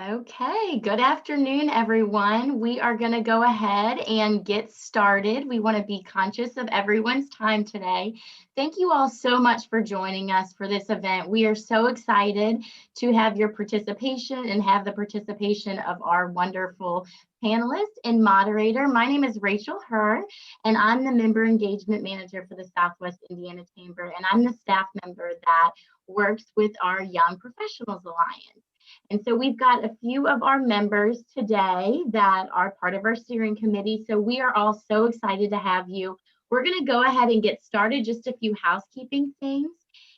Okay, good afternoon, everyone. We are going to go ahead and get started. We want to be conscious of everyone's time today. Thank you all so much for joining us for this event. We are so excited to have your participation and have the participation of our wonderful panelist and moderator. My name is Rachel Herr, and I'm the Member Engagement Manager for the Southwest Indiana Chamber, and I'm the staff member that works with our Young Professionals Alliance. And so we've got a few of our members today that are part of our steering committee. So we are all so excited to have you. We're going to go ahead and get started. Just a few housekeeping things.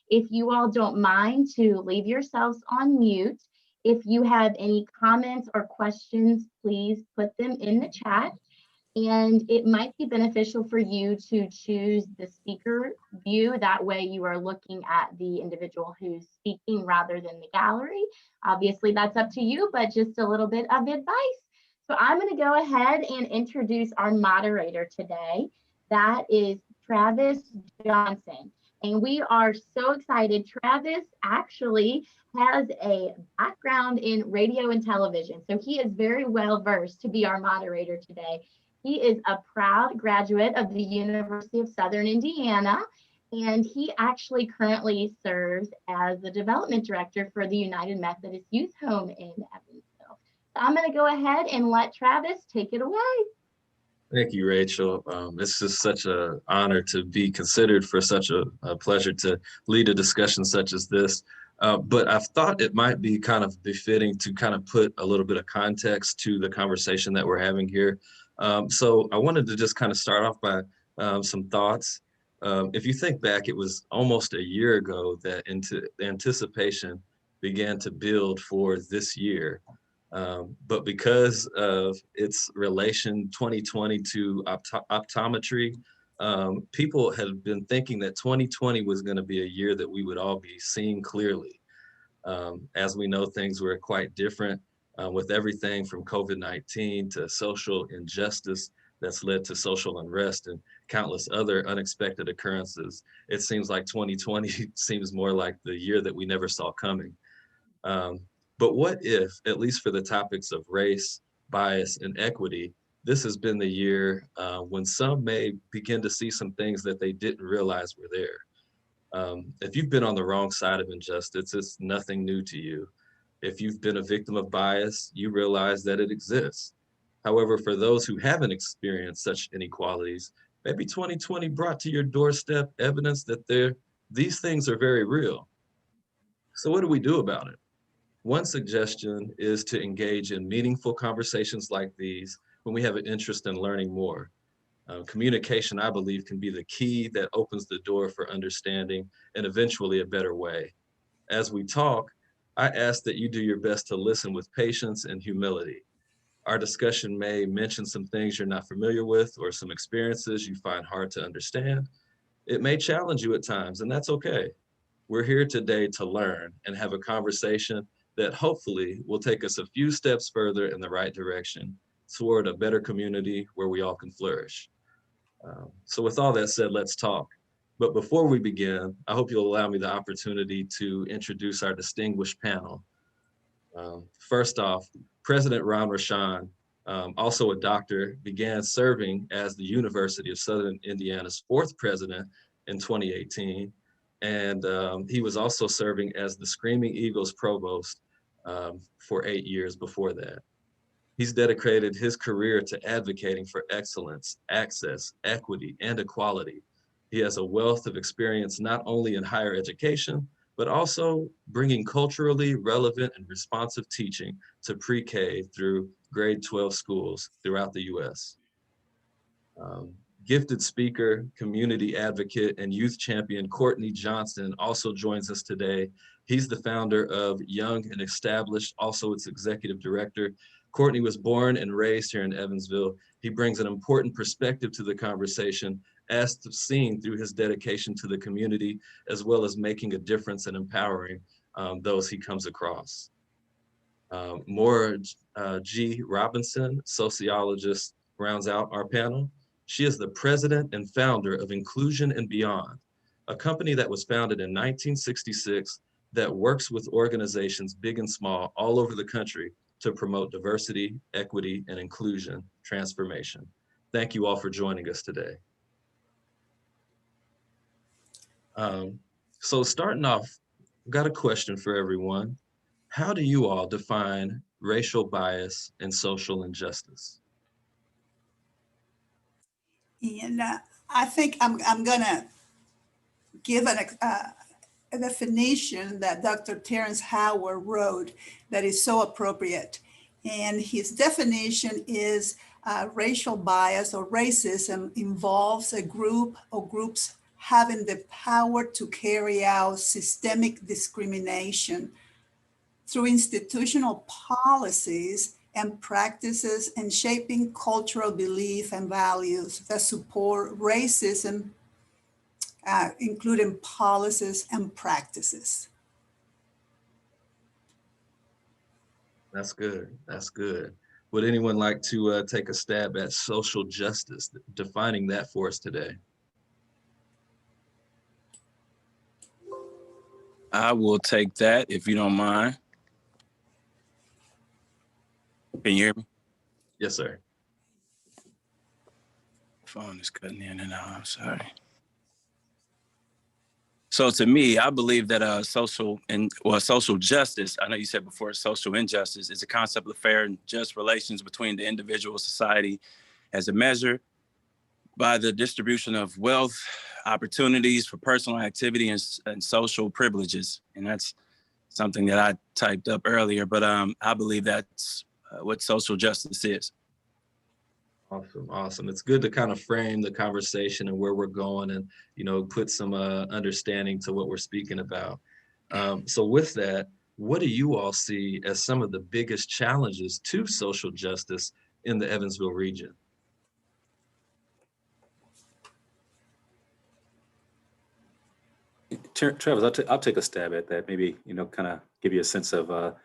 If you all don't mind to leave yourselves on mute. If you have any comments or questions, please put them in the chat. And it might be beneficial for you to choose the speaker view. That way you are looking at the individual who's speaking rather than the gallery. Obviously that's up to you, but just a little bit of advice. So I'm going to go ahead and introduce our moderator today. That is Travis Johnson. And we are so excited. Travis actually has a background in radio and television. So he is very well versed to be our moderator today. He is a proud graduate of the University of Southern Indiana, and he actually currently serves as the development director for the United Methodist Youth Home in Evansville. So I'm going to go ahead and let Travis take it away. Thank you, Rachel. It's just such an honor to be considered for such a pleasure to lead a discussion such as this. But I've thought it might be kind of befitting to kind of put a little bit of context to the conversation that we're having here. So I wanted to just kind of start off by some thoughts. If you think back, it was almost a year ago that anticipation began to build for this year. But because of its relation 2020 to optometry, people had been thinking that 2020 was going to be a year that we would all be seeing clearly. As we know, things were quite different. With everything from COVID-19 to social injustice that's led to social unrest and countless other unexpected occurrences. It seems like 2020 seems more like the year that we never saw coming. But what if, at least for the topics of race, bias, and equity, this has been the year when some may begin to see some things that they didn't realize were there. If you've been on the wrong side of injustice, it's nothing new to you. If you've been a victim of bias, you realize that it exists. However, for those who haven't experienced such inequalities, maybe 2020 brought to your doorstep evidence that these things are very real. So what do we do about it? One suggestion is to engage in meaningful conversations like these when we have an interest in learning more. Communication, I believe, can be the key that opens the door for understanding and eventually a better way. As we talk, I ask that you do your best to listen with patience and humility. Our discussion may mention some things you're not familiar with or some experiences you find hard to understand. It may challenge you at times, and that's okay. We're here today to learn and have a conversation that hopefully will take us a few steps further in the right direction toward a better community where we all can flourish. So with all that said, let's talk. But before we begin, I hope you'll allow me the opportunity to introduce our distinguished panel. First off, President Rashaan, also a doctor, began serving as the University of Southern Indiana's 4th president in 2018. And he was also serving as the Screaming Eagles provost for 8 years before that. He's dedicated his career to advocating for excellence, access, equity, and equality. He has a wealth of experience not only in higher education, but also bringing culturally relevant and responsive teaching to pre-K through grade 12 schools throughout the US. Gifted speaker, community advocate, and youth champion Courtney Johnson also joins us today. He's the founder of Young and Established, also its executive director. Courtney was born and raised here in Evansville. He brings an important perspective to the conversation as seen through his dedication to the community, as well as making a difference and empowering those he comes across. Maura G. Robinson, sociologist, rounds out our panel. She is the president and founder of Inclusion and Beyond, a company that was founded in 1966 that works with organizations big and small all over the country to promote diversity, equity, and inclusion transformation. Thank you all for joining us today. So starting off, I've got a question for everyone. How do you all define racial bias and social injustice? And I think I'm going to give a definition that Dr. Terrence Howard wrote that is so appropriate. And his definition is racial bias or racism involves a group or groups having the power to carry out systemic discrimination through institutional policies and practices and shaping cultural belief and values that support racism, including policies and practices. That's good. That's good. Would anyone like to take a stab at social justice, defining that for us today? I will take that if you don't mind. Can you hear me? Yes, sir. Phone is cutting in and out. I'm sorry. So to me, I believe that social justice, I know you said before social injustice, is a concept of fair and just relations between the individual society as a measure by the distribution of wealth, opportunities for personal activity and social privileges. And that's something that I typed up earlier, but I believe that's what social justice is. Awesome, awesome. It's good to kind of frame the conversation and where we're going and, put some understanding to what we're speaking about. So with that, what do you all see as some of the biggest challenges to social justice in the Evansville region? Travis, I'll take a stab at that. Maybe, kind of give you a sense of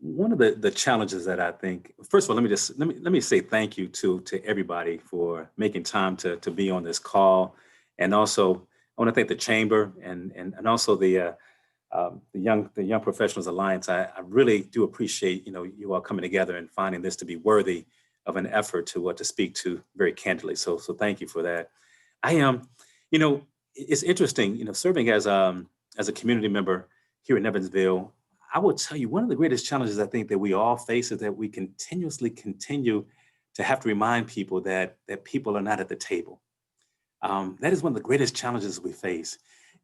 one of the challenges that I think. First of all, let me say thank you to everybody for making time to be on this call, and also I want to thank the chamber and also the Young Professionals Alliance. I really do appreciate you all coming together and finding this to be worthy of an effort to speak to very candidly. So thank you for that. I am, it's interesting, serving as a community member here in Evansville. I will tell you, one of the greatest challenges I think that we all face is that we continuously continue to have to remind people that people are not at the table. That is one of the greatest challenges we face.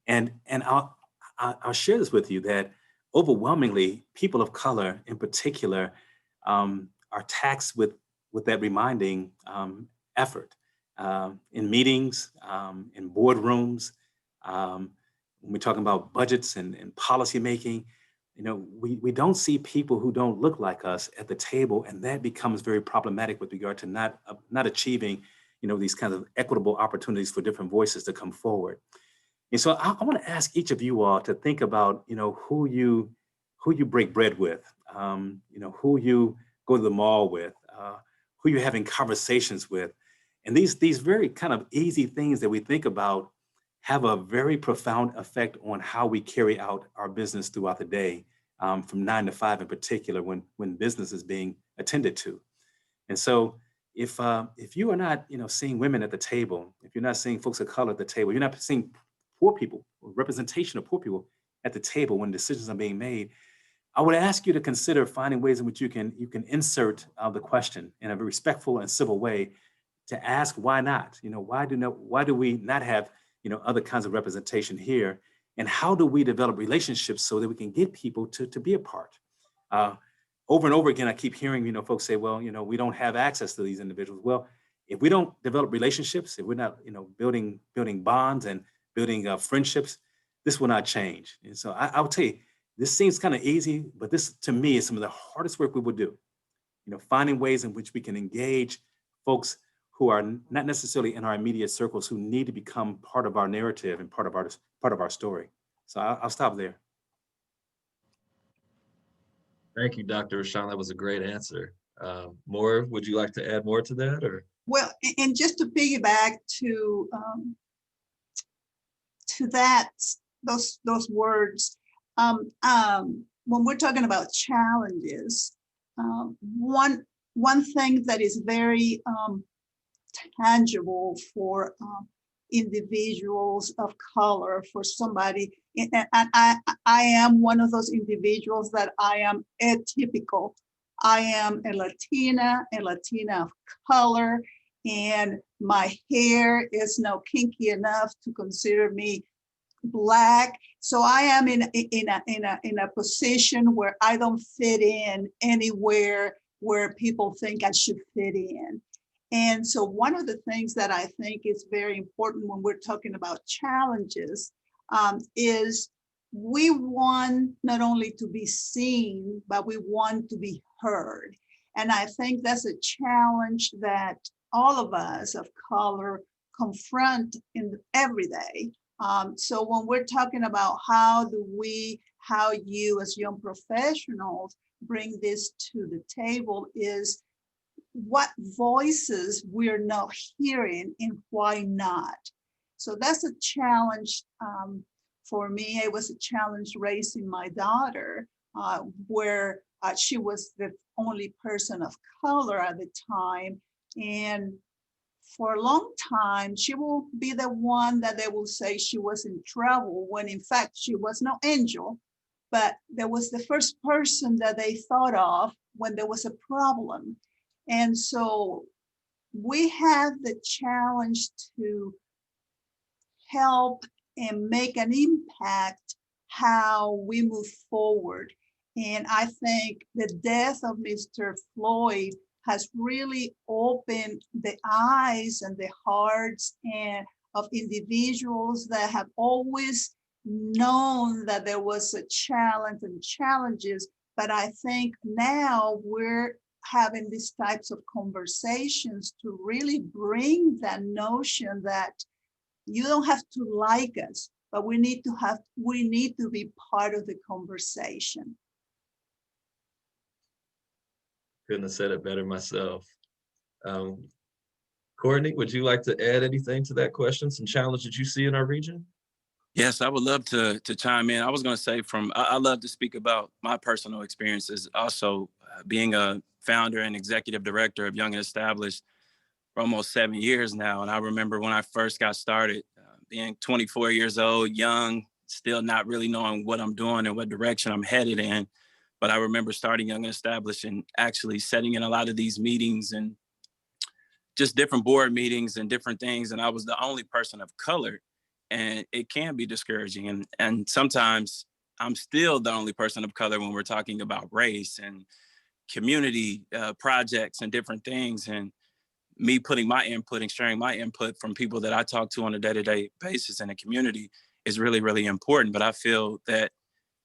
And I'll share this with you, that overwhelmingly people of color in particular are taxed with that reminding effort in meetings, in boardrooms, when we're talking about budgets and policy making. We don't see people who don't look like us at the table, and that becomes very problematic with regard to not achieving, these kinds of equitable opportunities for different voices to come forward. And so I want to ask each of you all to think about, who you break bread with, who you go to the mall with, who you're having conversations with, and these very kind of easy things that we think about have a very profound effect on how we carry out our business throughout the day, from 9 to 5 in particular, when business is being attended to. And so if you are not, seeing women at the table, if you're not seeing folks of color at the table, you're not seeing poor people, or representation of poor people at the table when decisions are being made, I would ask you to consider finding ways in which you can insert the question in a very respectful and civil way to ask why not? Why do we not have other kinds of representation here? And how do we develop relationships so that we can get people to be a part? Over and over again, I keep hearing, folks say, well, we don't have access to these individuals. Well, if we don't develop relationships, if we're not, building bonds and building friendships, this will not change. And so I'll tell you, this seems kind of easy, but this to me is some of the hardest work we will do. Finding ways in which we can engage folks who are not necessarily in our immediate circles, who need to become part of our narrative and part of our story. So I'll stop there. Thank you, Dr. Rashaan. That was a great answer. Maura, would you like to add more to that, or? Well, and just to piggyback to that, those words, when we're talking about challenges, one thing that is very tangible for individuals of color, for somebody, and I am one of those individuals that I am atypical. I am a Latina of color, and my hair is now kinky enough to consider me Black. So I am in a position where I don't fit in anywhere where people think I should fit in. And so one of the things that I think is very important when we're talking about challenges is we want not only to be seen, but we want to be heard. And I think that's a challenge that all of us of color confront in every day. So when we're talking about how you as young professionals bring this to the table is what voices we're not hearing and why not. So that's a challenge for me. It was a challenge raising my daughter where she was the only person of color at the time. And for a long time, she will be the one that they will say she was in trouble when in fact she was no angel, but there was the first person that they thought of when there was a problem. And so we have the challenge to help and make an impact how we move forward. And I think the death of Mr. Floyd has really opened the eyes and the hearts and of individuals that have always known that there was a challenge and challenges. But I think now we're having these types of conversations to really bring that notion that you don't have to like us, but we need to be part of the conversation. Couldn't have said it better myself. Courtney, would you like to add anything to that question? Some challenges you see in our region? Yes, I would love to chime in. I was going to say I love to speak about my personal experiences. Also, being a founder and executive director of Young and Established for almost 7 years now. And I remember when I first got started, being 24 years old, young, still not really knowing what I'm doing and what direction I'm headed in. But I remember starting Young and Established and actually setting in a lot of these meetings and just different board meetings and different things. And I was the only person of color. And it can be discouraging. And sometimes I'm still the only person of color when we're talking about race and community projects and different things. And me putting my input and sharing my input from people that I talk to on a day-to-day basis in the community is really, really important. But I feel that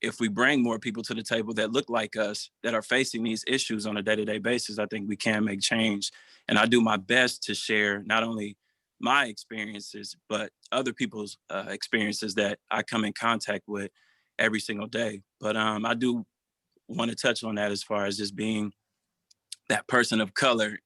if we bring more people to the table that look like us, that are facing these issues on a day-to-day basis, I think we can make change. And I do my best to share not only my experiences, but other people's experiences that I come in contact with every single day. But I do want to touch on that as far as just being that person of color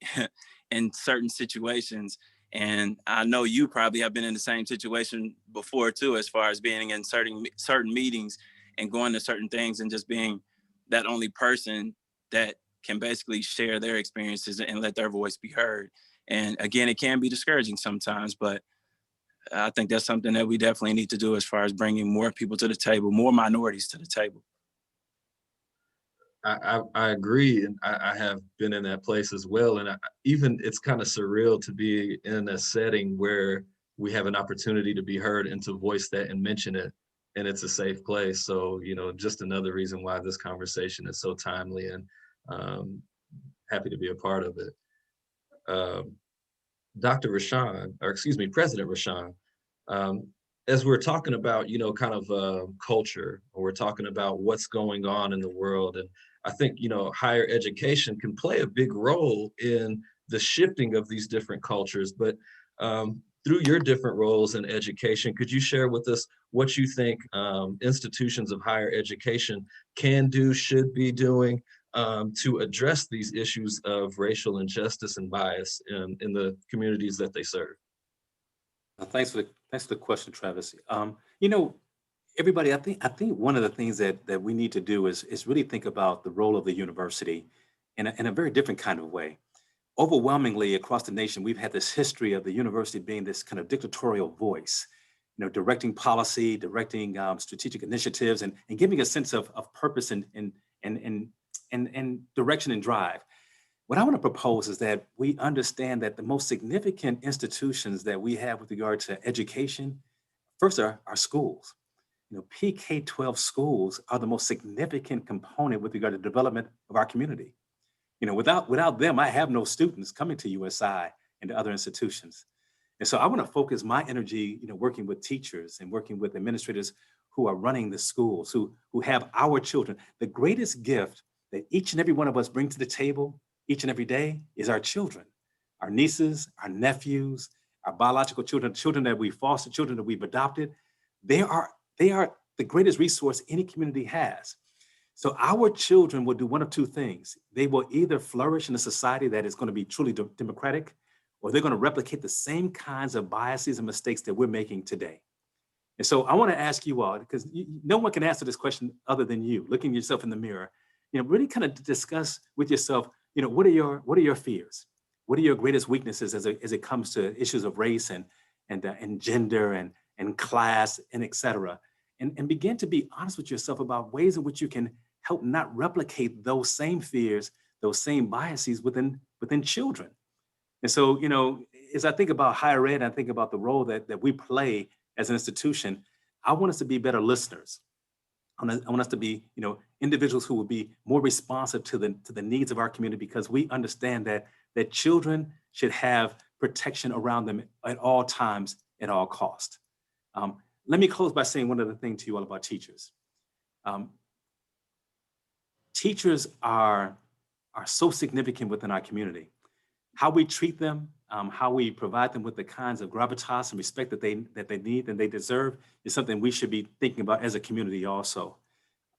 in certain situations. And I know you probably have been in the same situation before too, as far as being in certain meetings and going to certain things and just being that only person that can basically share their experiences and let their voice be heard. And again, it can be discouraging sometimes, but I think that's something that we definitely need to do as far as bringing more people to the table, more minorities to the table. I agree, and I have been in that place as well. And even it's kind of surreal to be in a setting where we have an opportunity to be heard and to voice that and mention it, and it's a safe place. So, just another reason why this conversation is so timely, and happy to be a part of it. Dr. Rashaan, or excuse me, President Rashaan, as we're talking about, kind of culture, or we're talking about what's going on in the world, and I think, higher education can play a big role in the shifting of these different cultures. But through your different roles in education, could you share with us what you think institutions of higher education can do, should be doing to address these issues of racial injustice and bias in the communities that they serve? Thanks for the question, Travis. Everybody, I think one of the things that we need to do is really think about the role of the university in a very different kind of way. Overwhelmingly across the nation, we've had this history of the university being this kind of dictatorial voice, directing policy, directing strategic initiatives, and giving a sense of purpose and direction and drive. What I want to propose is that we understand that the most significant institutions that we have with regard to education, first are our schools. PK-12 schools are the most significant component with regard to development of our community. Without them, I have no students coming to USI and to other institutions. And so I want to focus my energy, working with teachers and working with administrators who are running the schools, who have our children. The greatest gift that each and every one of us bring to the table each and every day is our children, our nieces, our nephews, our biological children, children that we foster, children that we've adopted. They are the greatest resource any community has. So our children will do one of two things. They will either flourish in a society that is going to be truly democratic, or they're going to replicate the same kinds of biases and mistakes that we're making today. And so I want to ask you all, because no one can answer this question other than you, looking yourself in the mirror, really kind of discuss with yourself, what are your fears? What are your greatest weaknesses as it comes to issues of race and gender and class and et cetera? And begin to be honest with yourself about ways in which you can help not replicate those same fears, those same biases within children. And so, as I think about higher ed, I think about the role that we play as an institution. I want us to be better listeners. I want us to be, individuals who will be more responsive to the needs of our community, because we understand that children should have protection around them at all times, at all costs. Let me close by saying one other thing to you all about teachers. Teachers are so significant within our community. How we treat them, how we provide them with the kinds of gravitas and respect that they need and they deserve is something we should be thinking about as a community also.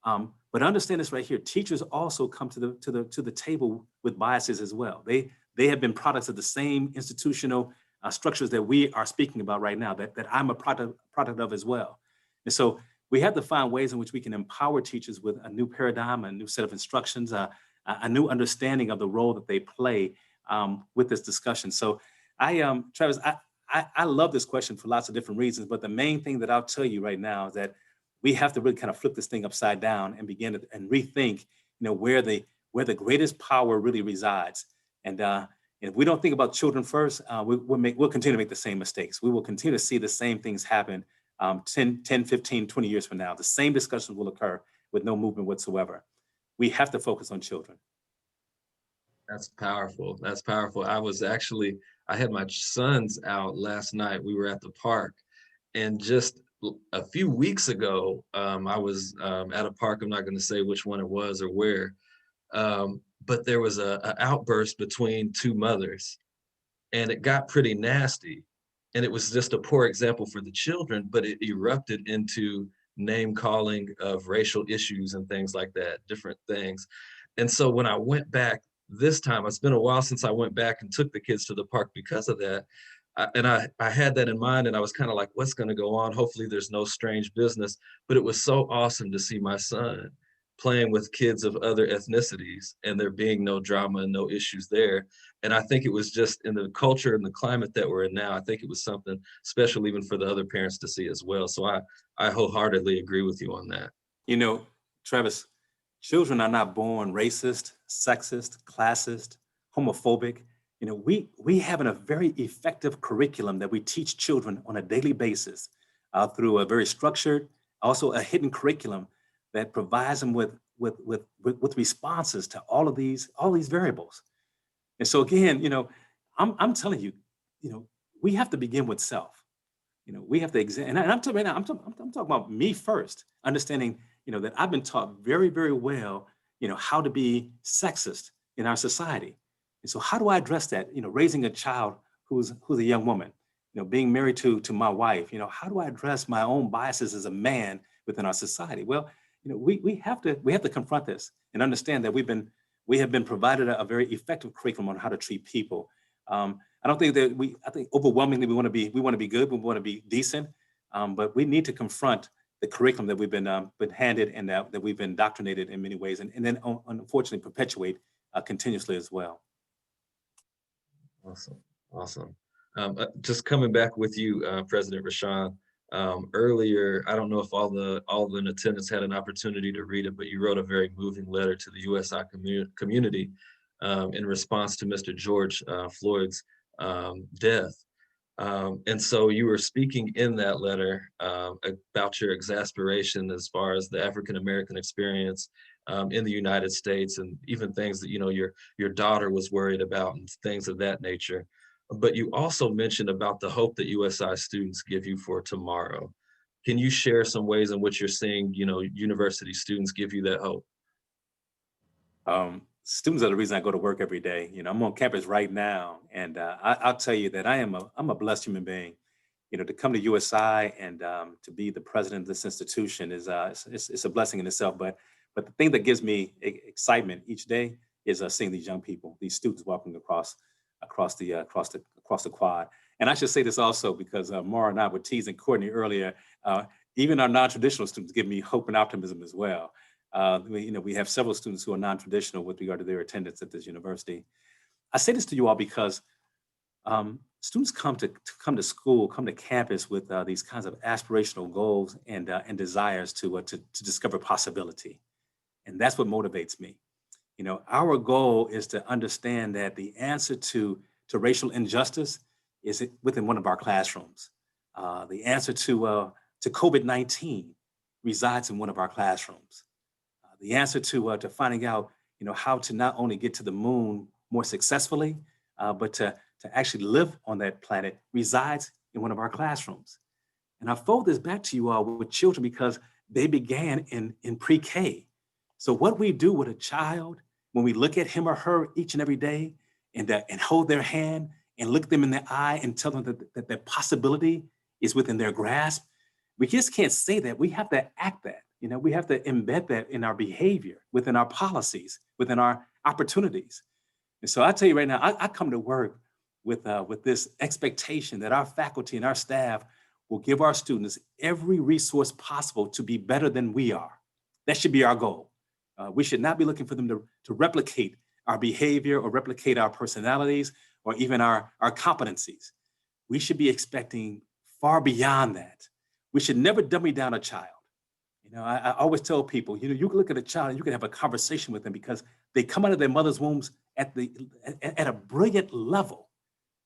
But understand this right here: teachers also come to the table with biases as well. They have been products of the same institutional structures that we are speaking about right now, that I'm a product of as well. And so we have to find ways in which we can empower teachers with a new paradigm, a new set of instructions, a new understanding of the role that they play with this discussion. So Travis, I love this question for lots of different reasons, but the main thing that I'll tell you right now is that we have to really kind of flip this thing upside down and begin and rethink, where the greatest power really resides. And if we don't think about children first, we'll continue to make the same mistakes. We will continue to see the same things happen 10, 15, 20 years from now. The same discussions will occur with no movement whatsoever. We have to focus on children. That's powerful. That's powerful. I had my sons out last night. We were at the park, and just a few weeks ago, I was at a park. I'm not going to say which one it was or where, but there was an outburst between two mothers, and it got pretty nasty. And it was just a poor example for the children, but it erupted into name calling of racial issues and things like that, different things. And so when I went back this time, it's been a while since I went back and took the kids to the park because of that. I had that in mind, and I was kind of like, what's going to go on? Hopefully there's no strange business. But it was so awesome to see my son playing with kids of other ethnicities and there being no drama and no issues there. And I think it was just in the culture and the climate that we're in now, I think it was something special even for the other parents to see as well. So I wholeheartedly agree with you on that. Travis, children are not born racist, sexist, classist, homophobic. We have a very effective curriculum that we teach children on a daily basis through a very structured, also a hidden curriculum that provides them with responses to all these variables. And so again, I'm telling you, we have to begin with self. We have to examine, and I'm talking right now, I'm talking about me first, understanding, that I've been taught very, very well, how to be sexist in our society. And so how do I address that? Raising a child who's a young woman, being married to my wife, how do I address my own biases as a man within our society? Well, we have to confront this and understand that we have been provided a very effective curriculum on how to treat people. I don't think that I think overwhelmingly we want to be good, we want to be decent, but we need to confront the curriculum that we've been handed and that we've been indoctrinated in many ways, and then unfortunately perpetuate continuously as well. Awesome, awesome. Just coming back with you, President Rashaan. Earlier, I don't know if all in attendance had an opportunity to read it, but you wrote a very moving letter to the USI community in response to Mr. George Floyd's death. And so you were speaking in that letter about your exasperation as far as the African American experience in the United States, and even things that your daughter was worried about and things of that nature. But you also mentioned about the hope that USI students give you for tomorrow. Can you share some ways in which you're seeing university students give you that hope? Students are the reason I go to work every day. I'm on campus right now, and I'll tell you that I'm a blessed human being. To come to USI and to be the president of this institution is it's a blessing in itself. But the thing that gives me excitement each day is seeing these young people, these students walking across the quad. And I should say this also because Maura and I were teasing Courtney earlier. Even our non-traditional students give me hope and optimism as well. We have several students who are non-traditional with regard to their attendance at this university. I say this to you all because students come to school, come to campus with these kinds of aspirational goals and desires to discover possibility, and that's what motivates me. Our goal is to understand that the answer to racial injustice is within one of our classrooms. The answer to COVID-19 resides in one of our classrooms. The answer to finding out, how to not only get to the moon more successfully, but to actually live on that planet resides in one of our classrooms. And I fold this back to you all with children because they began in pre-K. So what we do with a child, when we look at him or her each and every day and hold their hand and look them in the eye and tell them that their possibility is within their grasp, we just can't say that. We have to act that. We have to embed that in our behavior, within our policies, within our opportunities. And so I tell you right now, I come to work with this expectation that our faculty and our staff will give our students every resource possible to be better than we are. That should be our goal. We should not be looking for them to replicate our behavior or replicate our personalities or even our competencies. We should be expecting far beyond that. We should never dummy down a child. I always tell people, you can look at a child and you can have a conversation with them because they come out of their mother's wombs at a brilliant level.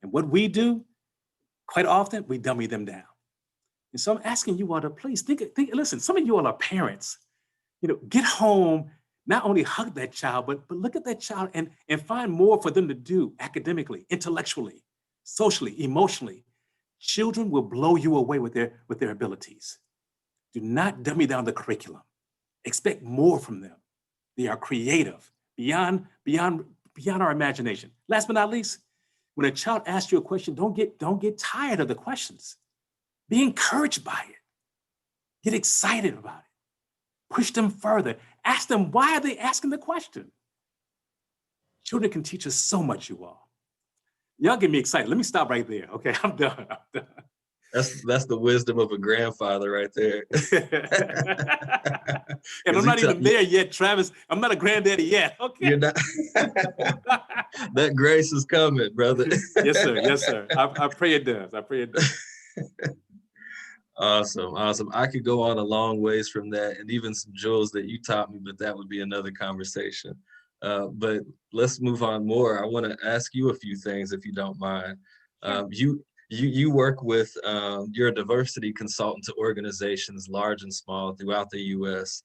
And what we do, quite often, we dummy them down. And so I'm asking you all to please think, listen, some of you all are parents. Get home, not only hug that child, but look at that child and find more for them to do academically, intellectually, socially, emotionally. Children will blow you away with their abilities. Do not dummy down the curriculum. Expect more from them. They are creative, beyond our imagination. Last but not least, when a child asks you a question, don't get tired of the questions. Be encouraged by it. Get excited about it. Push them further. Ask them, why are they asking the question? Children can teach us so much, you all. Y'all get me excited. Let me stop right there. Okay, I'm done. That's the wisdom of a grandfather right there. And I'm not even there yet, Travis. I'm not a granddaddy yet. Okay. You're not. That grace is coming, brother. Yes, sir. Yes, sir. I pray it does. Awesome. I could go on a long ways from that, and even some jewels that you taught me, but that would be another conversation. But let's move on more. I want to ask you a few things, if you don't mind. You work with, you're a diversity consultant to organizations large and small throughout the U.S.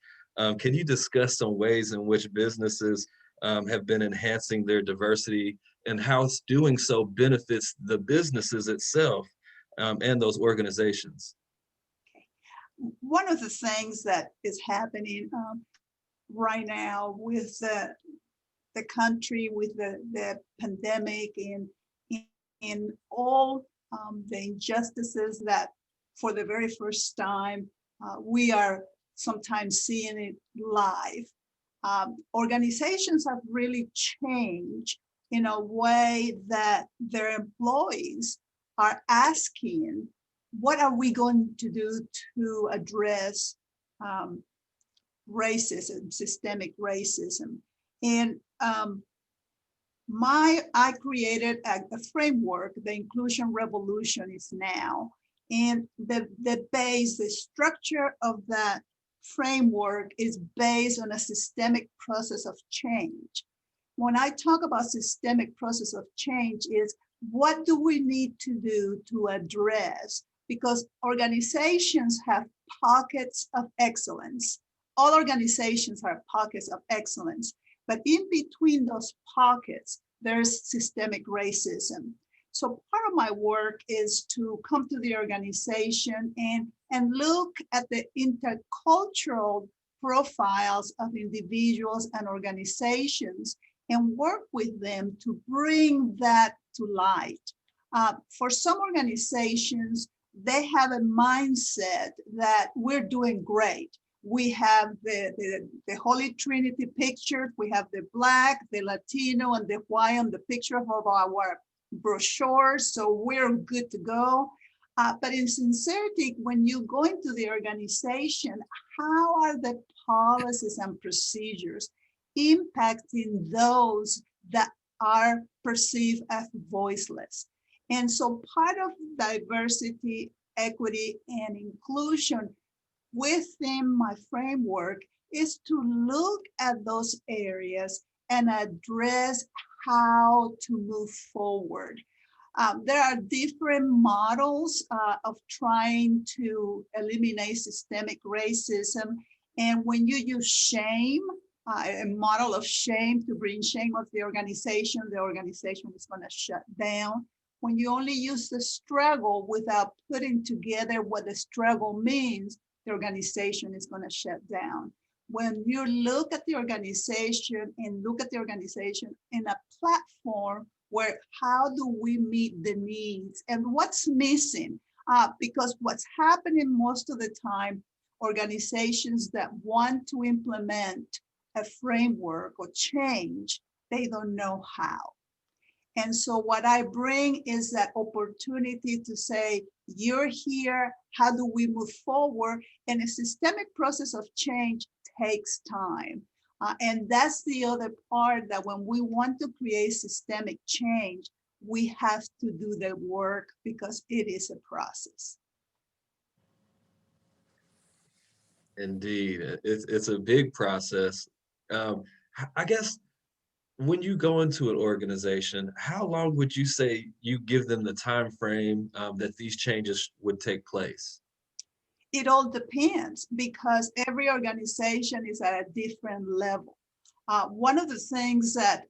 Can you discuss some ways in which businesses have been enhancing their diversity and how doing so benefits the businesses itself and those organizations? One of the things that is happening right now with the country, with the pandemic and all the injustices that for the very first time we are sometimes seeing it live. Organizations have really changed in a way that their employees are asking, what are we going to do to address racism, systemic racism? And I created a framework, the Inclusion Revolution is now, and the structure of that framework is based on a systemic process of change. When I talk about systemic process of change is what do we need to do to address, because organizations have pockets of excellence. All organizations have pockets of excellence, but in between those pockets, there's systemic racism. So part of my work is to come to the organization and look at the intercultural profiles of individuals and organizations and work with them to bring that to light. For some organizations, they have a mindset that we're doing great. We have the Holy Trinity picture. We have the Black, the Latino, and the white on the picture of our brochure. So we're good to go. But in sincerity, when you go into the organization, how are the policies and procedures impacting those that are perceived as voiceless? And so part of diversity, equity, and inclusion within my framework is to look at those areas and address how to move forward. There are different models of trying to eliminate systemic racism. And when you use shame, a model of shame to bring shame of the organization is going to shut down. When you only use the struggle without putting together what the struggle means, the organization is going to shut down. When you look at the organization and look at the organization in a platform where how do we meet the needs and what's missing? Because what's happening most of the time, organizations that want to implement a framework or change, they don't know how. And so what I bring is that opportunity to say, you're here, how do we move forward? And a systemic process of change takes time. And that's the other part, that when we want to create systemic change, we have to do the work because it is a process. Indeed, it's a big process. I guess when you go into an organization, how long would you say you give them the time frame that these changes would take place? It all depends because every organization is at a different level. One of the things that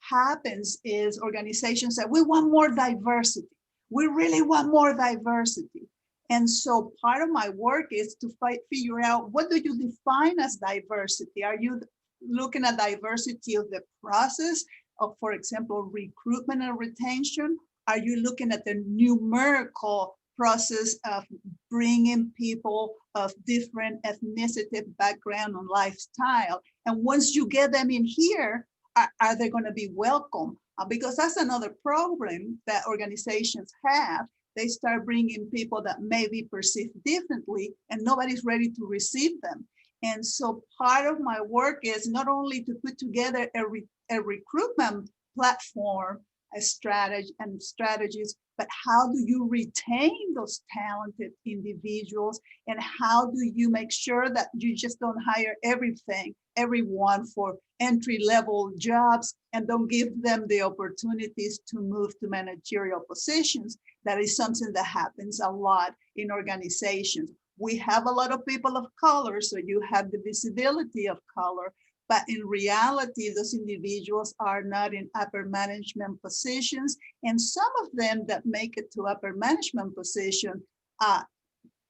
happens is organizations say, we want more diversity. We really want more diversity. And so part of my work is to figure out, what do you define as diversity? Are you looking at diversity of the process of, for example, recruitment and retention? Are you looking at the numerical process of bringing people of different ethnicity, background, and lifestyle? And once you get them in here, are they going to be welcome? Because that's another problem that organizations have. They start bringing people that may be perceived differently, and nobody's ready to receive them. And so part of my work is not only to put together a recruitment platform, a strategy and strategies, but how do you retain those talented individuals? And how do you make sure that you just don't hire everyone for entry-level jobs and don't give them the opportunities to move to managerial positions? That is something that happens a lot in organizations. We have a lot of people of color, so you have the visibility of color, but in reality, those individuals are not in upper management positions. And some of them that make it to upper management position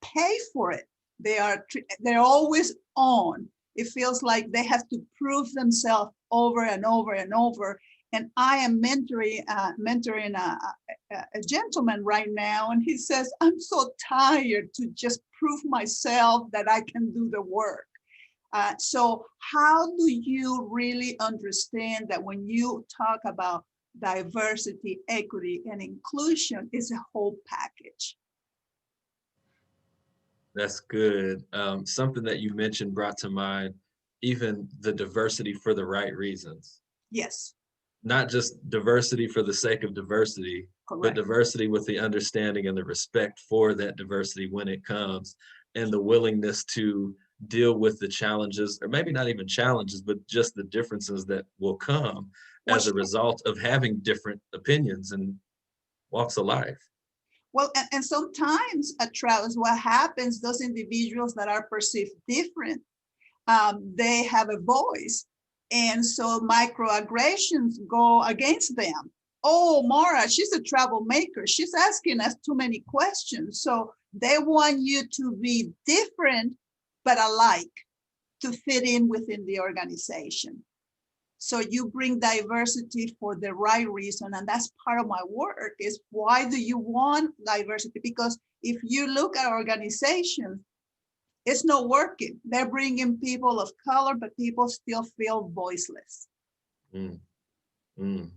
pay for it. They're always on. It feels like they have to prove themselves over and over and over. And I am mentoring a gentleman right now, and he says, I'm so tired to just prove myself that I can do the work. So how do you really understand that when you talk about diversity, equity, and inclusion, is a whole package? That's good. Something that you mentioned brought to mind even the diversity for the right reasons. Yes. not just diversity for the sake of diversity, but Correct. diversity with the understanding and the respect for that diversity when it comes, and the willingness to deal with the challenges, or maybe not even challenges, but just the differences that will come Well, as a sure. result of having different opinions and walks of life. Well, and sometimes at trials, what happens, those individuals that are perceived different, they have a voice. And so microaggressions go against them. Oh, Maura, she's a troublemaker. She's asking us too many questions. So they want you to be different, but alike, to fit in within the organization. So you bring diversity for the right reason. And that's part of my work, is why do you want diversity? Because if you look at organizations, it's not working. They're bringing people of color, but people still feel voiceless. Mm, mm.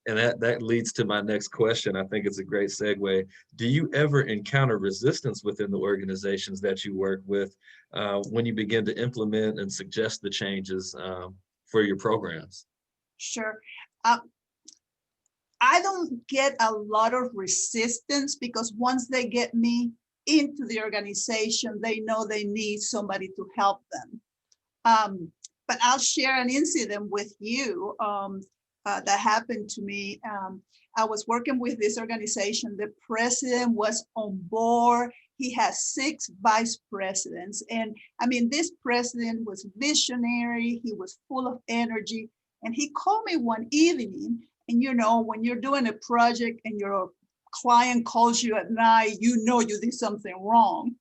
And that leads to my next question. I think it's a great segue. Do you ever encounter resistance within the organizations that you work with when you begin to implement and suggest the changes for your programs? Sure. I don't get a lot of resistance, because once they get me into the organization, they know they need somebody to help them. But I'll share an incident with you that happened to me. I was working with this organization. The president was on board. He has 6 vice presidents. And I mean, this president was visionary. He was full of energy. And he called me one evening. And you know, when you're doing a project and your client calls you at night, you know you did something wrong.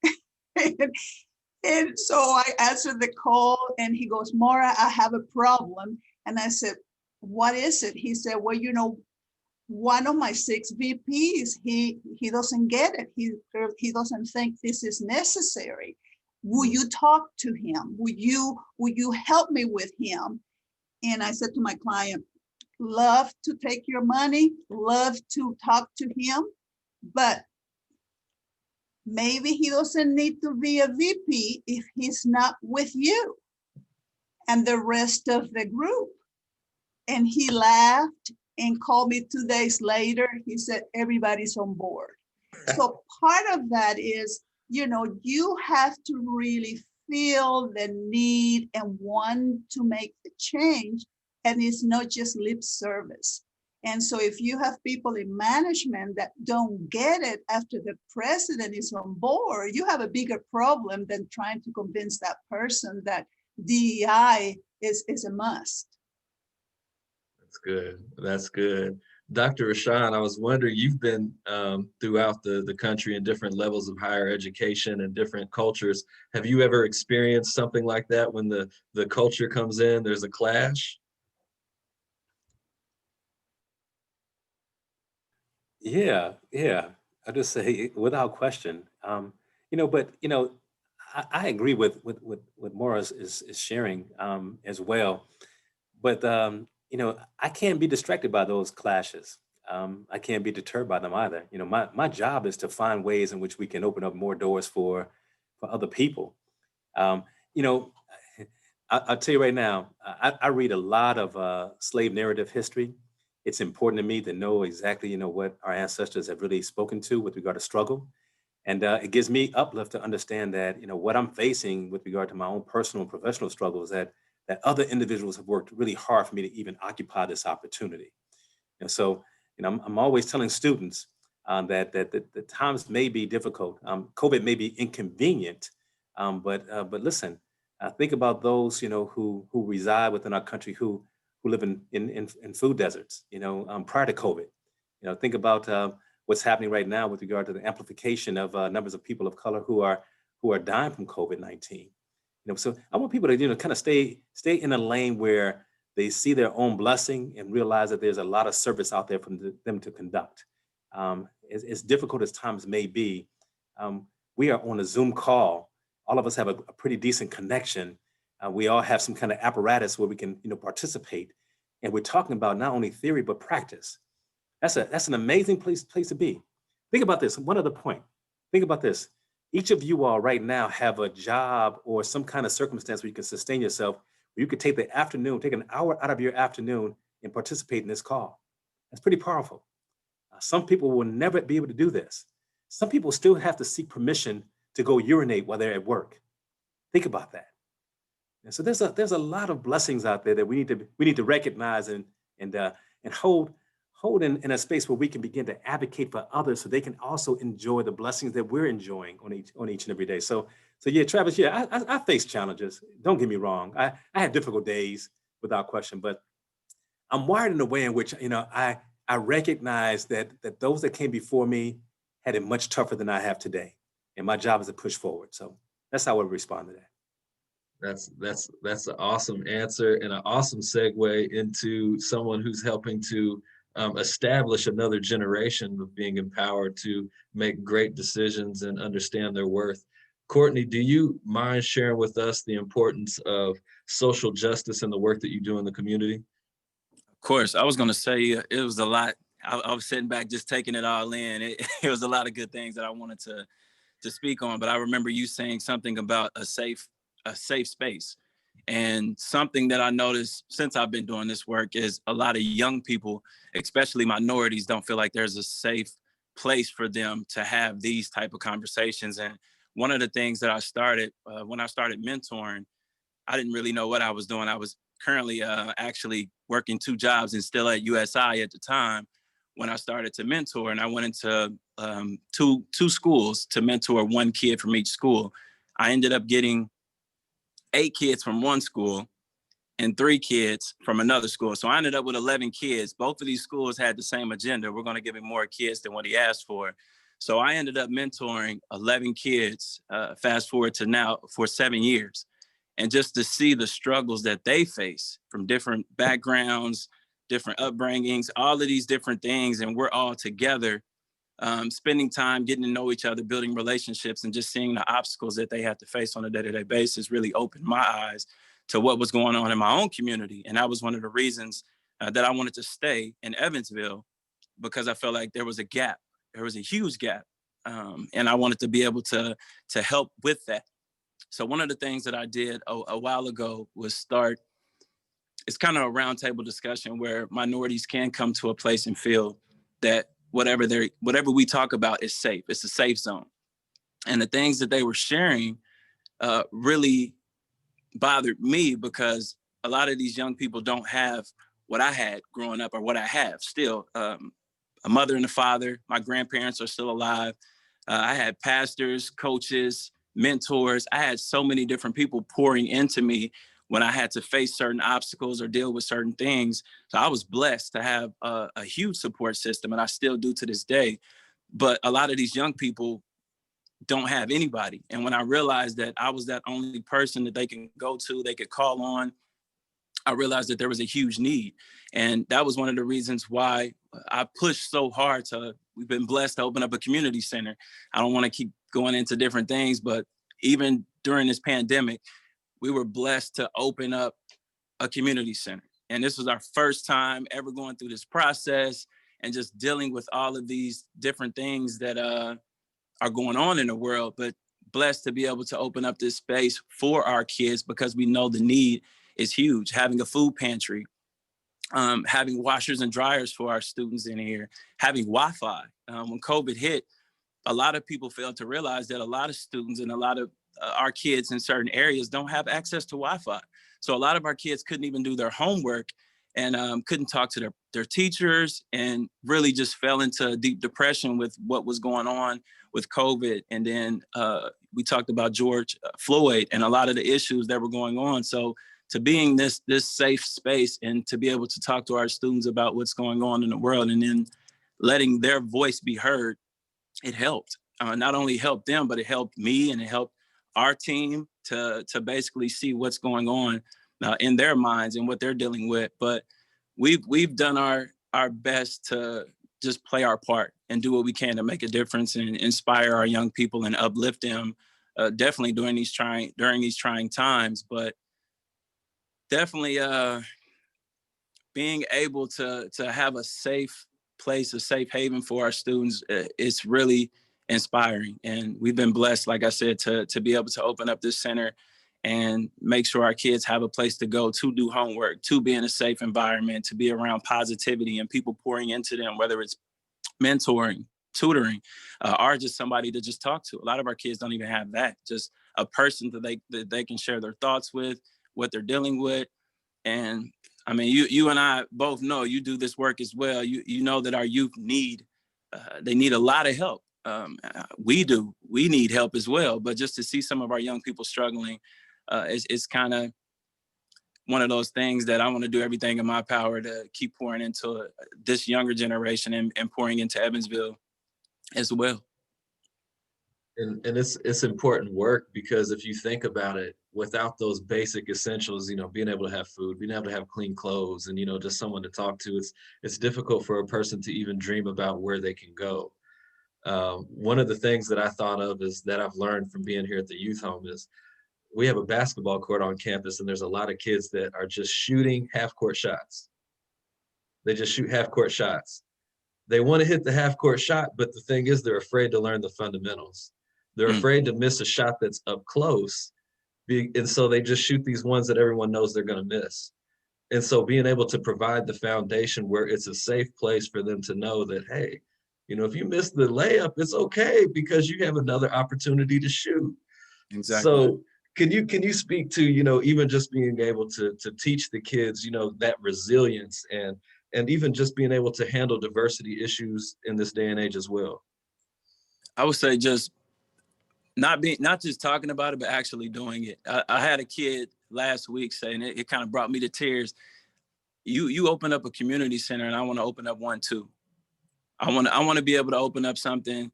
And so I answered the call, and he goes, Maura, I have a problem. And I said, what is it? He said, well, you know, one of my 6 VPs, he doesn't get it. He doesn't think this is necessary. Will you talk to him? Will you help me with him? And I said to my client, love to take your money, love to talk to him, but maybe he doesn't need to be a VP if he's not with you and the rest of the group. And he laughed and called me 2 days later. He said, everybody's on board. So part of that is, you know, you have to really feel the need and want to make the change. And it's not just lip service. And so if you have people in management that don't get it after the president is on board, you have a bigger problem than trying to convince that person that DEI is a must. That's good. That's good. Dr. Rashaan, I was wondering, you've been throughout the country in different levels of higher education and different cultures. Have you ever experienced something like that when the culture comes in, there's a clash? Yeah, yeah. I just say without question. But I agree with what Maura is sharing as well. But I can't be distracted by those clashes. I can't be deterred by them either. You know, my job is to find ways in which we can open up more doors for other people. Um, you know, I'll tell you right now, I read a lot of slave narrative history. It's important to me to know exactly, what our ancestors have really spoken to with regard to struggle. And it gives me uplift to understand that, what I'm facing with regard to my own personal and professional struggles, that other individuals have worked really hard for me to even occupy this opportunity. And so, I'm always telling students that the times may be difficult. COVID may be inconvenient, but listen, think about those, who reside within our country, who live in food deserts, prior to COVID. Think about what's happening right now with regard to the amplification of numbers of people of color who are dying from COVID-19. So I want people to, kind of stay in a lane where they see their own blessing and realize that there's a lot of service out there for them to conduct. As difficult as times may be, we are on a Zoom call. All of us have a pretty decent connection. We all have some kind of apparatus where we can, participate. And we're talking about not only theory, but practice. That's an amazing place to be. Think about this. One other point. Think about this. Each of you all right now have a job or some kind of circumstance where you can sustain yourself, where you could take an hour out of your afternoon and participate in this call. That's pretty powerful. Some people will never be able to do this. Some people still have to seek permission to go urinate while they're at work. Think about that. And so there's a lot of blessings out there that we need to recognize and hold in a space where we can begin to advocate for others so they can also enjoy the blessings that we're enjoying on each and every day. So yeah, Travis, yeah, I face challenges. Don't get me wrong. I had difficult days without question, but I'm wired in a way in which, I recognize that those that came before me had it much tougher than I have today. And my job is to push forward. So that's how I would respond to that. That's an awesome answer and an awesome segue into someone who's helping to establish another generation of being empowered to make great decisions and understand their worth. Courtney, do you mind sharing with us the importance of social justice and the work that you do in the community? Of course, I was going to say it was a lot. I was sitting back just taking it all in. It was a lot of good things that I wanted to speak on, but I remember you saying something about a safe space. And something that I noticed since I've been doing this work is a lot of young people, especially minorities, don't feel like there's a safe place for them to have these type of conversations. And one of the things that I started when I started mentoring, I didn't really know what I was doing. I was currently actually working 2 jobs and still at USI at the time when I started to mentor. And I went into two schools to mentor 1 kid from each school. I ended up getting 8 kids from one school and 3 kids from another school. So I ended up with 11 kids. Both of these schools had the same agenda. We're going to give him more kids than what he asked for. So I ended up mentoring 11 kids, fast forward to now, for 7 years. And just to see the struggles that they face from different backgrounds, different upbringings, all of these different things. And we're all together, spending time, getting to know each other, building relationships, and just seeing the obstacles that they have to face on a day-to-day basis really opened my eyes to what was going on in my own community. And that was one of the reasons that I wanted to stay in Evansville, because I felt like there was a gap. There was a huge gap. And I wanted to be able to help with that. So one of the things that I did a while ago was it's kind of a roundtable discussion where minorities can come to a place and feel that whatever we talk about is safe. It's a safe zone. And the things that they were sharing really bothered me, because a lot of these young people don't have what I had growing up, or what I have still. A mother and a father, my grandparents are still alive. I had pastors, coaches, mentors. I had so many different people pouring into me when I had to face certain obstacles or deal with certain things. So I was blessed to have a huge support system, and I still do to this day. But a lot of these young people don't have anybody. And when I realized that I was that only person that they can go to, they could call on, I realized that there was a huge need. And that was one of the reasons why I pushed so hard we've been blessed to open up a community center. I don't want to keep going into different things, but even during this pandemic, we were blessed to open up a community center. And this was our first time ever going through this process and just dealing with all of these different things that are going on in the world, but blessed to be able to open up this space for our kids, because we know the need is huge. Having a food pantry, having washers and dryers for our students in here, having Wi-Fi. When COVID hit, a lot of people failed to realize that a lot of students and a lot of our kids in certain areas don't have access to Wi-Fi. So a lot of our kids couldn't even do their homework and couldn't talk to their teachers, and really just fell into a deep depression with what was going on with COVID. And then we talked about George Floyd and a lot of the issues that were going on. So to being this safe space and to be able to talk to our students about what's going on in the world, and then letting their voice be heard, it helped. Not only helped them, but it helped me, and it helped our team to basically see what's going on in their minds and what they're dealing with. But we've done our best to just play our part and do what we can to make a difference and inspire our young people and uplift them, definitely during these trying times. But definitely being able to have a safe place, a safe haven for our students, it's really inspiring. And we've been blessed, like I said, to be able to open up this center and make sure our kids have a place to go to do homework, to be in a safe environment, to be around positivity and people pouring into them, whether it's mentoring, tutoring, or just somebody to just talk to. A lot of our kids don't even have that, just a person that they can share their thoughts with, what they're dealing with. And I mean, you and I both know you do this work as well. You know that our youth they need a lot of help. We need help as well, but just to see some of our young people struggling, it's kind of one of those things that I want to do everything in my power to keep pouring into this younger generation and pouring into Evansville as well. And it's important work, because if you think about it, without those basic essentials, being able to have food, being able to have clean clothes, and just someone to talk to, it's difficult for a person to even dream about where they can go. One of the things that I thought of is that I've learned from being here at the youth home is we have a basketball court on campus, and there's a lot of kids that are just shooting half-court shots. They just shoot half-court shots. They want to hit the half-court shot, but the thing is, they're afraid to learn the fundamentals. They're afraid to miss a shot that's up close, and so they just shoot these ones that everyone knows they're going to miss. And so being able to provide the foundation where it's a safe place for them to know that, hey, if you miss the layup, it's okay, because you have another opportunity to shoot. Exactly. So can you speak to, even just being able to teach the kids, that resilience and even just being able to handle diversity issues in this day and age as well? I would say just not just talking about it, but actually doing it. I had a kid last week saying it kind of brought me to tears. You open up a community center, and I want to open up one too. I want to be able to open up something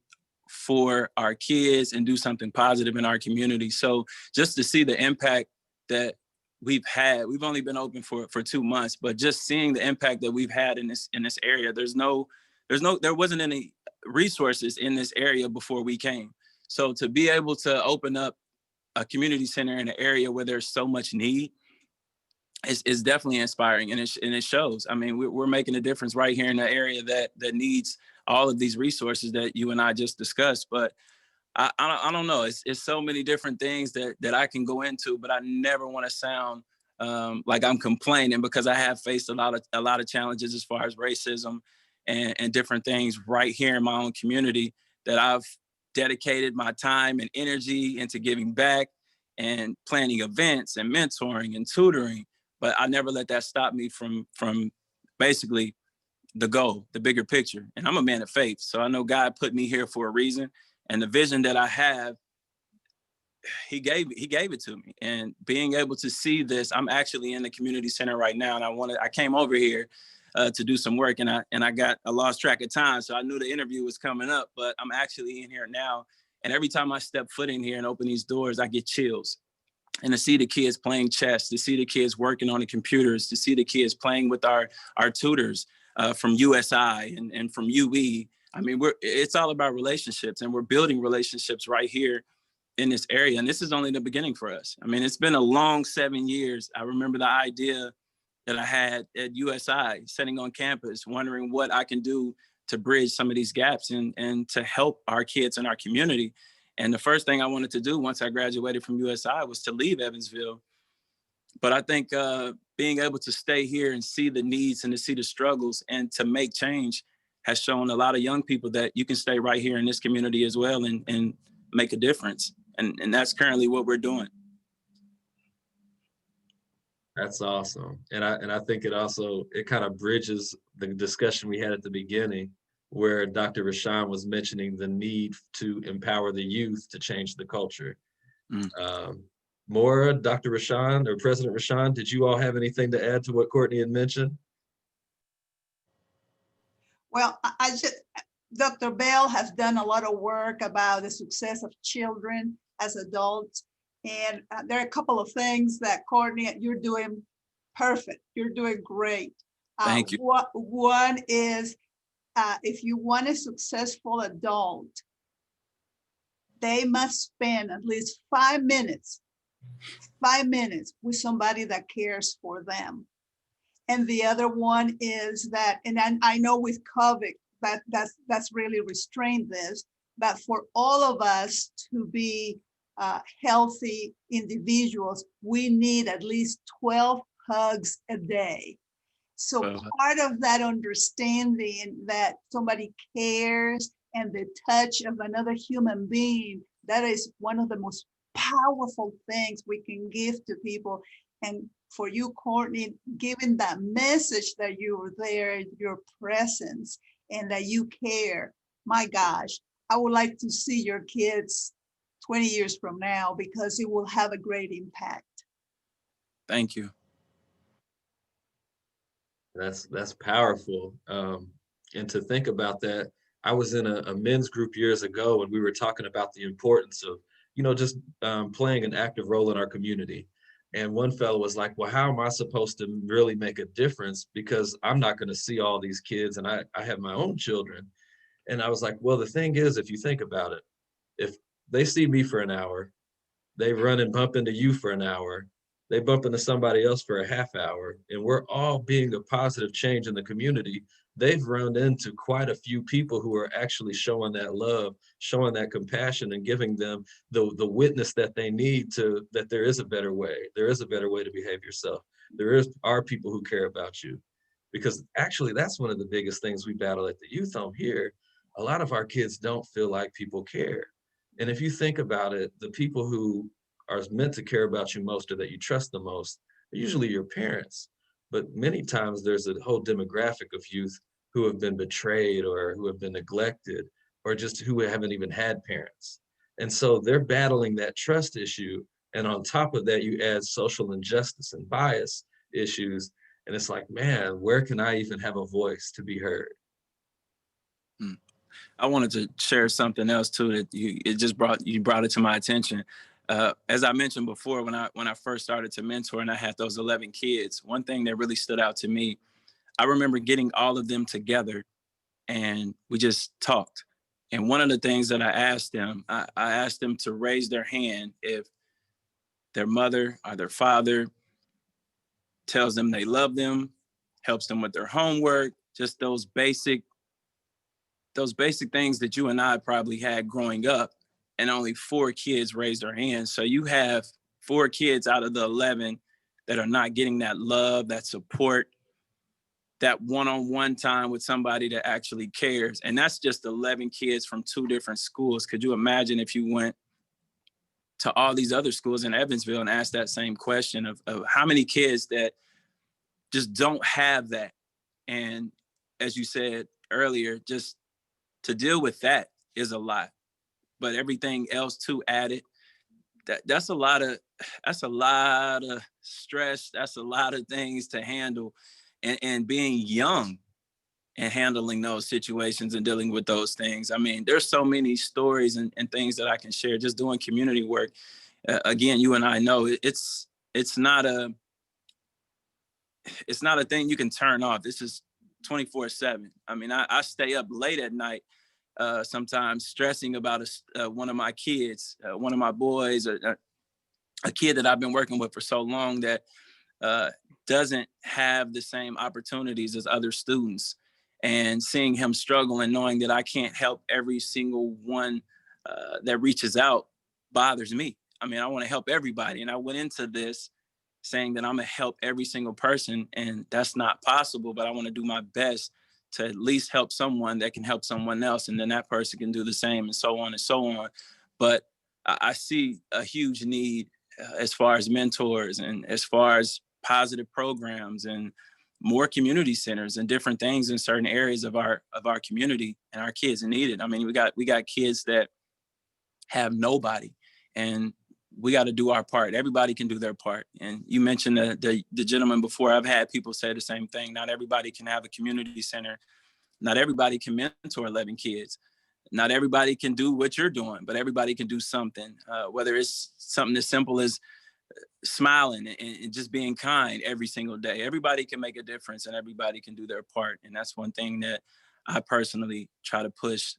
for our kids and do something positive in our community. So just to see the impact that we've had, we've only been open for 2 months, but just seeing the impact that we've had in this area, there wasn't any resources in this area before we came. So to be able to open up a community center in an area where there's so much need is definitely inspiring, and it shows. I mean, we're making a difference right here in the area that needs all of these resources that you and I just discussed. But I don't know. It's so many different things that I can go into, but I never want to sound like I'm complaining, because I have faced a lot of challenges as far as racism and different things right here in my own community that I've dedicated my time and energy into giving back and planning events and mentoring and tutoring. But I never let that stop me from basically the goal, the bigger picture. And I'm a man of faith, so I know God put me here for a reason. And the vision that I have, he gave it to me. And being able to see this, I'm actually in the community center right now, and I came over here to do some work, and I lost track of time, so I knew the interview was coming up. But I'm actually in here now, and every time I step foot in here and open these doors, I get chills. And to see the kids playing chess, to see the kids working on the computers, to see the kids playing with our tutors from USI and from UE. I mean, it's all about relationships, and we're building relationships right here in this area. And this is only the beginning for us. I mean, it's been a long 7 years. I remember the idea that I had at USI, sitting on campus, wondering what I can do to bridge some of these gaps and to help our kids in our community. And the first thing I wanted to do once I graduated from USI was to leave Evansville. But I think being able to stay here and see the needs and to see the struggles and to make change has shown a lot of young people that you can stay right here in this community as well and make a difference. And that's currently what we're doing. That's awesome. And I think it kind of bridges the discussion we had at the beginning, where Dr. Rashaan was mentioning the need to empower the youth to change the culture. Maura, Dr. Rashaan, or President Rashaan, did you all have anything to add to what Courtney had mentioned? Well, Dr. Bell has done a lot of work about the success of children as adults. And there are a couple of things that, Courtney, you're doing perfect. You're doing great. Thank you. One is, if you want a successful adult, they must spend at least 5 minutes with somebody that cares for them. And the other one is that, and I know with COVID, that's really restrained this, but for all of us to be healthy individuals, we need at least 12 hugs a day. So part of that understanding that somebody cares and the touch of another human being, that is one of the most powerful things we can give to people. And for you, Courtney, giving that message that you were there, your presence, and that you care. My gosh, I would like to see your kids 20 years from now, because it will have a great impact. Thank you. That's powerful. And to think about that, I was in a men's group years ago, and we were talking about the importance of, just playing an active role in our community. And one fellow was like, well, how am I supposed to really make a difference? Because I'm not going to see all these kids, and I have my own children. And I was like, well, the thing is, if you think about it, if they see me for an hour, they run and bump into you for an hour, they bump into somebody else for a half hour, and we're all being a positive change in the community. They've run into quite a few people who are actually showing that love, showing that compassion, and giving them the witness that they need that there is a better way. There is a better way to behave yourself. Are people who care about you. Because actually, that's one of the biggest things we battle at the youth home here. A lot of our kids don't feel like people care. And if you think about it, the people who are meant to care about you most, or that you trust the most, are usually your parents. But many times there's a whole demographic of youth who have been betrayed, or who have been neglected, or just who haven't even had parents. And so they're battling that trust issue. And on top of that, you add social injustice and bias issues. And it's like, man, where can I even have a voice to be heard? I wanted to share something else too that you brought it to my attention. As I mentioned before, when I first started to mentor and I had those 11 kids, one thing that really stood out to me, I remember getting all of them together and we just talked. And one of the things that I asked them, I asked them to raise their hand if their mother or their father tells them they love them, helps them with their homework, just those basic things that you and I probably had growing up. And only 4 kids raised their hands. So you have 4 kids out of the 11 that are not getting that love, that support, that one-on-one time with somebody that actually cares. And that's just 11 kids from 2 different schools. Could you imagine if you went to all these other schools in Evansville and asked that same question of how many kids that just don't have that? And as you said earlier, just to deal with that is a lot. But everything else too added, that's a lot of stress. That's a lot of things to handle, and being young and handling those situations and dealing with those things. I mean, there's so many stories and things that I can share just doing community work. Again, you and I know it's not a thing you can turn off. This is 24/7. I mean, I stay up late at night, sometimes stressing about one of my kids, one of my boys, a kid that I've been working with for so long that doesn't have the same opportunities as other students, and seeing him struggle and knowing that I can't help every single one that reaches out bothers me. I mean, I want to help everybody. And I went into this saying that I'm gonna help every single person, and that's not possible, but I want to do my best to at least help someone that can help someone else, and then that person can do the same, and so on and so on. But I see a huge need as far as mentors and as far as positive programs and more community centers and different things in certain areas of our community, and our kids need it. I mean, we got kids that have nobody, and we got to do our part. Everybody can do their part. And you mentioned the gentleman before. I've had people say the same thing. Not everybody can have a community center. Not everybody can mentor 11 kids. Not everybody can do what you're doing, but everybody can do something, whether it's something as simple as smiling and just being kind every single day. Everybody can make a difference, and everybody can do their part. And that's one thing that I personally try to push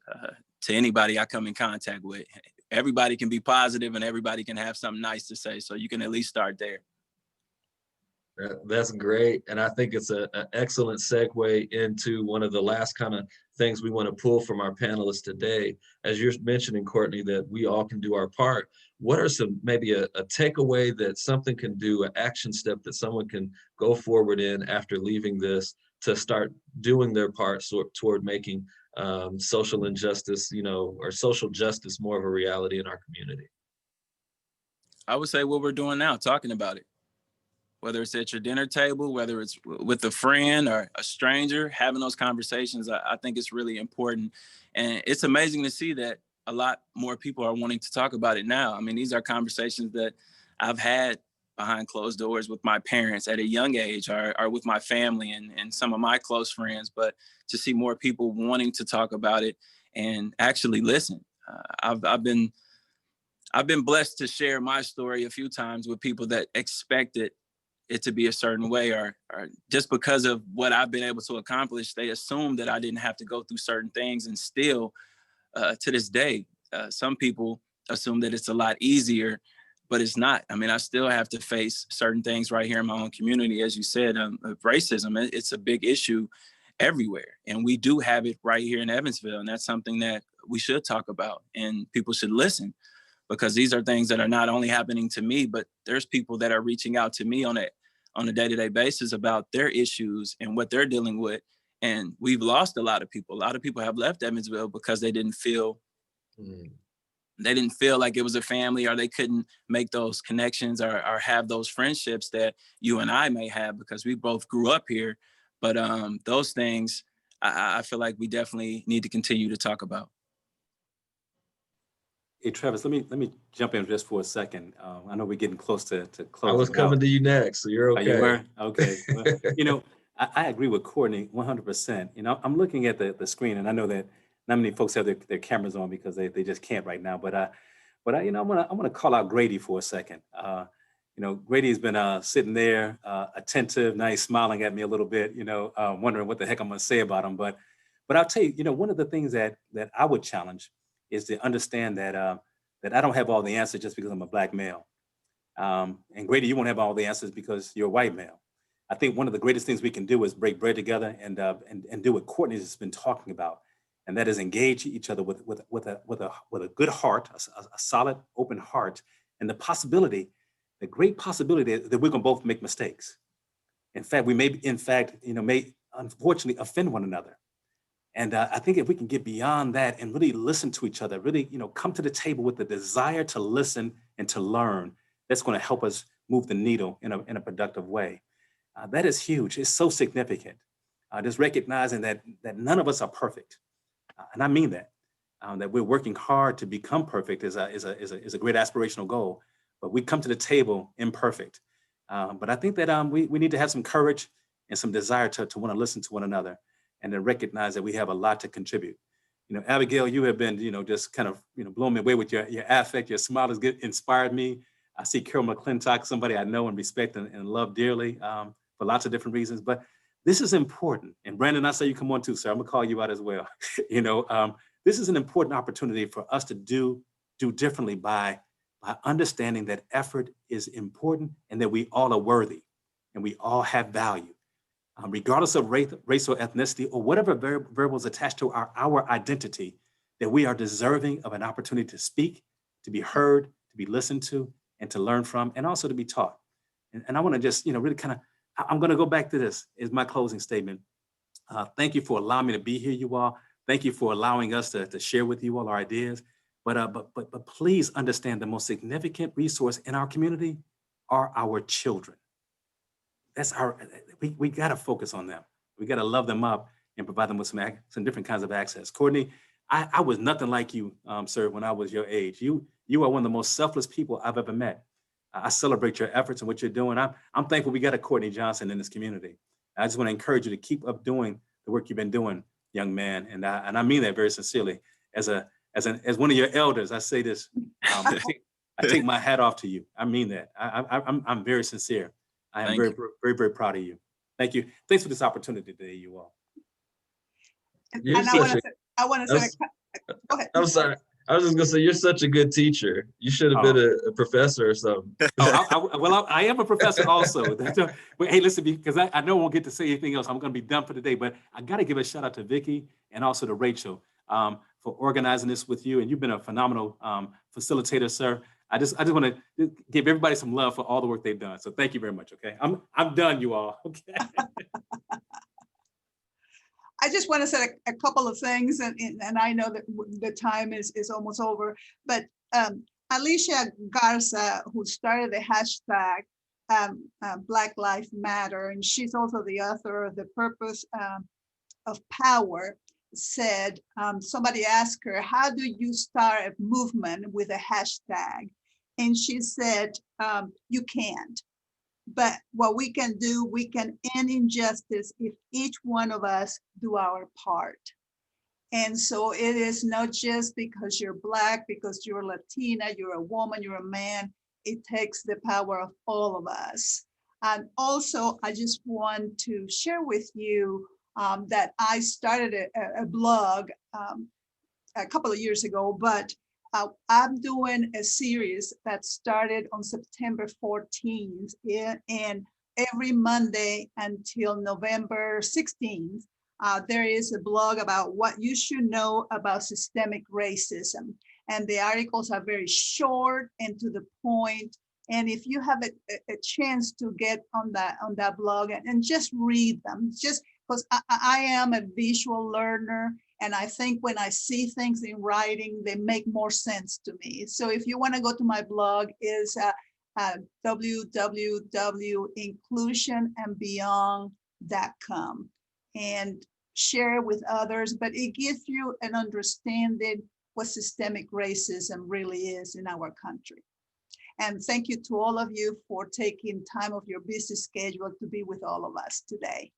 to anybody I come in contact with. Everybody can be positive, and everybody can have something nice to say. So you can at least start there. That's great. And I think it's an excellent segue into one of the last kind of things we want to pull from our panelists today. As you're mentioning, Courtney, that we all can do our part. What are some, maybe a takeaway that something can do, an action step that someone can go forward in after leaving this to start doing their part toward making social injustice, or social justice more of a reality in our community? I would say what we're doing now, talking about it. Whether it's at your dinner table, whether it's with a friend or a stranger, having those conversations, I think it's really important. And it's amazing to see that a lot more people are wanting to talk about it now. I mean, these are conversations that I've had behind closed doors with my parents at a young age, or with my family and some of my close friends. But to see more people wanting to talk about it and actually listen. I've been blessed to share my story a few times with people that expected it to be a certain way, or just because of what I've been able to accomplish, they assume that I didn't have to go through certain things. And still, to this day, some people assume that it's a lot easier, but it's not. I mean, I still have to face certain things right here in my own community. As you said, racism, it's a big issue everywhere. And we do have it right here in Evansville. And that's something that we should talk about, and people should listen, because these are things that are not only happening to me, but there's people that are reaching out to me on a day-to-day basis about their issues and what they're dealing with. And we've lost a lot of people. A lot of people have left Evansville because they didn't feel like it was a family, or they couldn't make those connections or have those friendships that you and I may have because we both grew up here. But those things, I feel like we definitely need to continue to talk about. Hey, Travis, let me jump in just for a second. I know we're getting close to closing. I was coming to you next, so you're okay. Oh, you were? Okay. Well, I agree with Courtney 100%. I'm looking at the screen, and I know that not many folks have their cameras on because they just can't right now. But I I'm gonna call out Grady for a second. Grady's been sitting there, attentive, now he's smiling at me a little bit, wondering what the heck I'm gonna say about him. But I'll tell you, one of the things that I would challenge is to understand that I don't have all the answers just because I'm a Black male. And Grady, you won't have all the answers because you're a white male. I think one of the greatest things we can do is break bread together and do what Courtney has been talking about, and that is engage each other with a good heart, a solid, open heart, and the great possibility that we're gonna both make mistakes. In fact, we may unfortunately offend one another. And I think if we can get beyond that and really listen to each other, really, come to the table with the desire to listen and to learn, that's going to help us move the needle in a productive way. That is huge. It's so significant. Just recognizing that none of us are perfect, and I mean that. That we're working hard to become perfect is a great aspirational goal, but we come to the table imperfect. But I think that we need to have some courage and some desire to want to listen to one another, and to recognize that we have a lot to contribute. Abigail, you have been, just kind of, blowing me away with your affect. Your smile has inspired me. I see Carol McClintock, somebody I know and respect and love dearly for lots of different reasons. But this is important. And Brandon, I say you come on too, sir. I'm gonna call you out as well. This is an important opportunity for us to do differently by understanding that effort is important and that we all are worthy and we all have value. Regardless of race or ethnicity or whatever variables attached to our identity, that we are deserving of an opportunity to speak, to be heard, to be listened to, and to learn from, and also to be taught. And I want to just, really kind of, I'm going to go back to this as my closing statement. Thank you for allowing me to be here, you all. Thank you for allowing us to share with you all our ideas. But please understand the most significant resource in our community are our children. We got to focus on them. We got to love them up and provide them with some different kinds of access. Courtney, I was nothing like you, sir, when I was your age. You are one of the most selfless people I've ever met. I celebrate your efforts and what you're doing. I'm thankful we got a Courtney Johnson in this community. I just want to encourage you to keep up doing the work you've been doing, young man. And I mean that very sincerely. As one of your elders, I say this, I take my hat off to you. I mean that. I'm very sincere. I am very, very, very proud of you. Thank you. Thanks for this opportunity today, you all. And I want to say, go ahead. I'm sorry. I was just gonna say, you're such a good teacher. You should have been a professor or something. Well, I am a professor also. But hey, listen, because I know I won't get to say anything else. I'm going to be done for today. But I got to give a shout out to Vicky and also to Rachel for organizing this with you. And you've been a phenomenal facilitator, sir. I just want to give everybody some love for all the work they've done. So thank you very much. Okay, I'm done, you all. Okay. I just want to say a couple of things, and I know that the time is almost over, but Alicia Garza, who started the hashtag Black Lives Matter, and she's also the author of The Purpose of Power, said, somebody asked her, how do you start a movement with a hashtag? And she said, you can't. But what we can do, we can end injustice if each one of us do our part. And so it is not just because you're Black, because you're Latina, you're a woman, you're a man. It takes the power of all of us. And also, I just want to share with you that I started a blog a couple of years ago, but I'm doing a series that started on September 14th, and every Monday until November 16th, there is a blog about what you should know about systemic racism. And the articles are very short and to the point. And if you have a chance to get on that blog and just read them, just because I am a visual learner, and I think when I see things in writing, they make more sense to me. So if you want to go to my blog, is www.inclusionandbeyond.com, and share with others, but it gives you an understanding what systemic racism really is in our country. And thank you to all of you for taking time of your busy schedule to be with all of us today.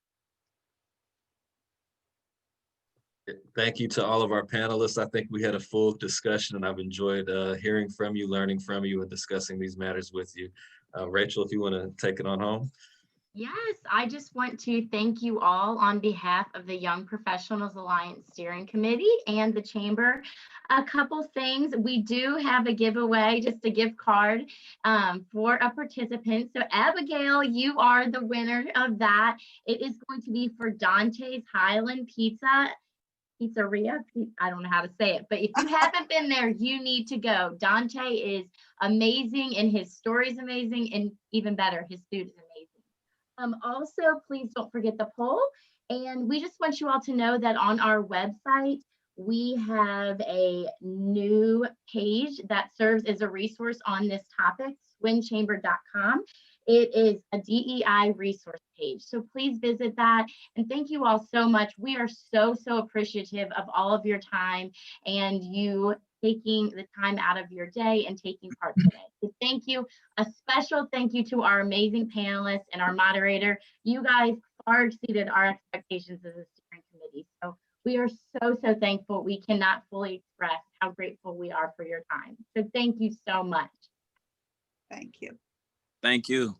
Thank you to all of our panelists. I think we had a full discussion, and I've enjoyed hearing from you, learning from you, and discussing these matters with you. Rachel, if you want to take it on home. Yes, I just want to thank you all on behalf of the Young Professionals Alliance Steering Committee and the Chamber. A couple things, we do have a giveaway, just a gift card for a participant. So Abigail, you are the winner of that. It is going to be for Dante's Highland Pizzeria. I don't know how to say it, but if you haven't been there, you need to go. Dante is amazing, and his story is amazing, and even better, his food is amazing. Also, please don't forget the poll. And we just want you all to know that on our website, we have a new page that serves as a resource on this topic, swinchamber.com. It is a DEI resource page. So please visit that. And thank you all so much. We are so appreciative of all of your time and you taking the time out of your day and taking part today. So thank you. A special thank you to our amazing panelists and our moderator. You guys far exceeded our expectations as a steering committee. So we are so thankful. We cannot fully express how grateful we are for your time. So thank you so much. Thank you. Thank you.